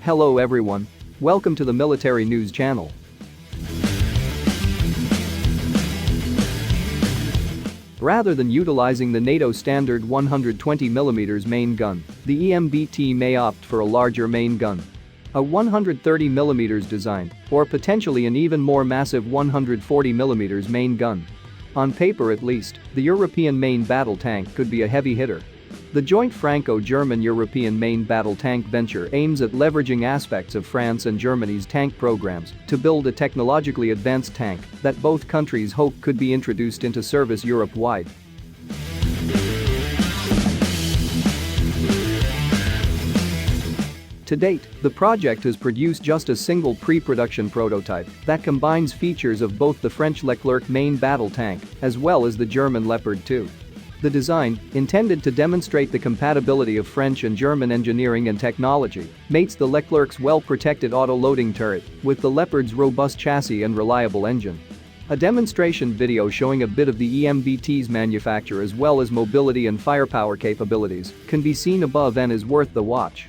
Hello everyone. Welcome to the Military News Channel. Rather than utilizing the NATO-standard 120mm main gun, the EMBT may opt for a larger main gun. A 130mm design, or potentially an even more massive 140mm main gun. On paper at least, the European main battle tank could be a heavy hitter. The joint Franco-German-European main battle tank venture aims at leveraging aspects of France and Germany's tank programs to build a technologically advanced tank that both countries hope could be introduced into service Europe-wide. To date, the project has produced just a single pre-production prototype that combines features of both the French Leclerc main battle tank as well as the German Leopard 2. The design, intended to demonstrate the compatibility of French and German engineering and technology, mates the Leclerc's well-protected auto-loading turret with the Leopard's robust chassis and reliable engine. A demonstration video showing a bit of the EMBT's manufacture as well as mobility and firepower capabilities can be seen above and is worth the watch.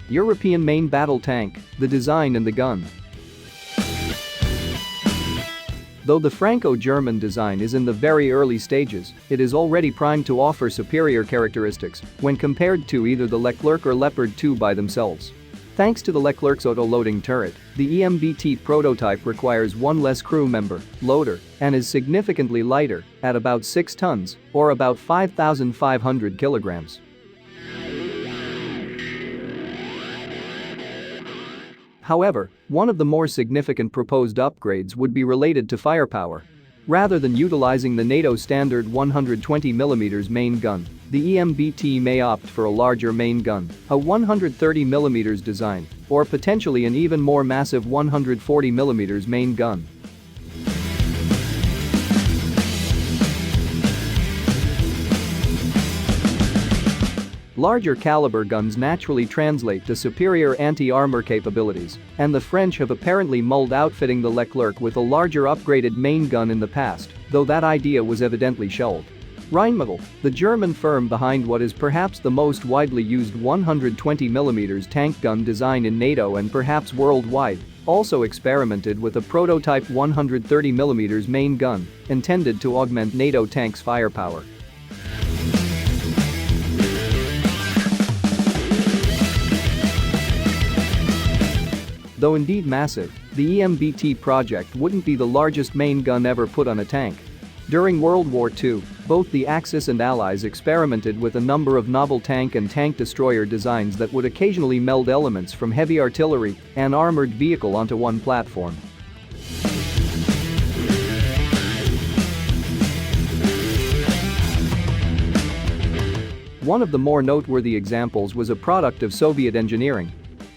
European main battle tank, the design and the gun. Though the Franco-German design is in the very early stages, it is already primed to offer superior characteristics when compared to either the Leclerc or Leopard 2 by themselves. Thanks to the Leclerc's auto-loading turret, the EMBT prototype requires one less crew member, loader, and is significantly lighter, at about 6 tons, or about 5,500 kilograms. However, one of the more significant proposed upgrades would be related to firepower. Rather than utilizing the NATO-standard 120mm main gun, the EMBT may opt for a larger main gun, a 130mm design, or potentially an even more massive 140mm main gun. Larger caliber guns naturally translate to superior anti-armor capabilities, and the French have apparently mulled outfitting the Leclerc with a larger upgraded main gun in the past, though that idea was evidently shelved. Rheinmetall, the German firm behind what is perhaps the most widely used 120mm tank gun design in NATO and perhaps worldwide, also experimented with a prototype 130mm main gun intended to augment NATO tanks' firepower. Though indeed massive, the EMBT project wouldn't be the largest main gun ever put on a tank. During World War II, both the Axis and Allies experimented with a number of novel tank and tank destroyer designs that would occasionally meld elements from heavy artillery and armored vehicle onto one platform. One of the more noteworthy examples was a product of Soviet engineering.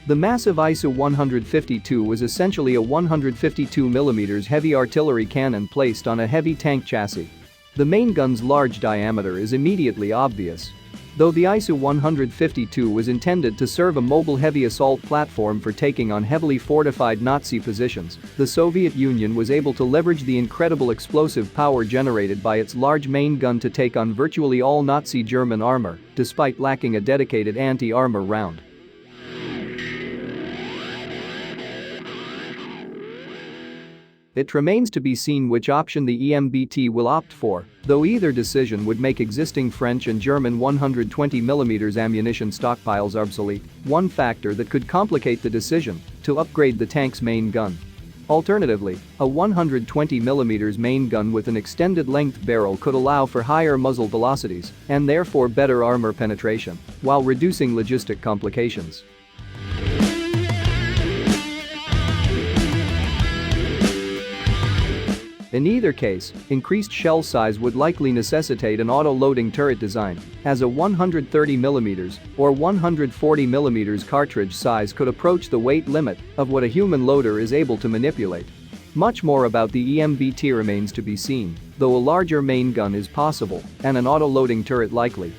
The massive ISU-152 was essentially a 152mm heavy artillery cannon placed on a heavy tank chassis. The main gun's large diameter is immediately obvious. Though the ISU-152 was intended to serve a mobile heavy assault platform for taking on heavily fortified Nazi positions, the Soviet Union was able to leverage the incredible explosive power generated by its large main gun to take on virtually all Nazi German armor, despite lacking a dedicated anti-armor round. It remains to be seen which option the EMBT will opt for, though either decision would make existing French and German 120mm ammunition stockpiles obsolete, one factor that could complicate the decision to upgrade the tank's main gun. Alternatively, a 120mm main gun with an extended length barrel could allow for higher muzzle velocities and therefore better armor penetration, while reducing logistic complications. In either case, increased shell size would likely necessitate an auto-loading turret design, as a 130mm or 140mm cartridge size could approach the weight limit of what a human loader is able to manipulate. Much more about the EMBT remains to be seen, though a larger main gun is possible and an auto-loading turret likely.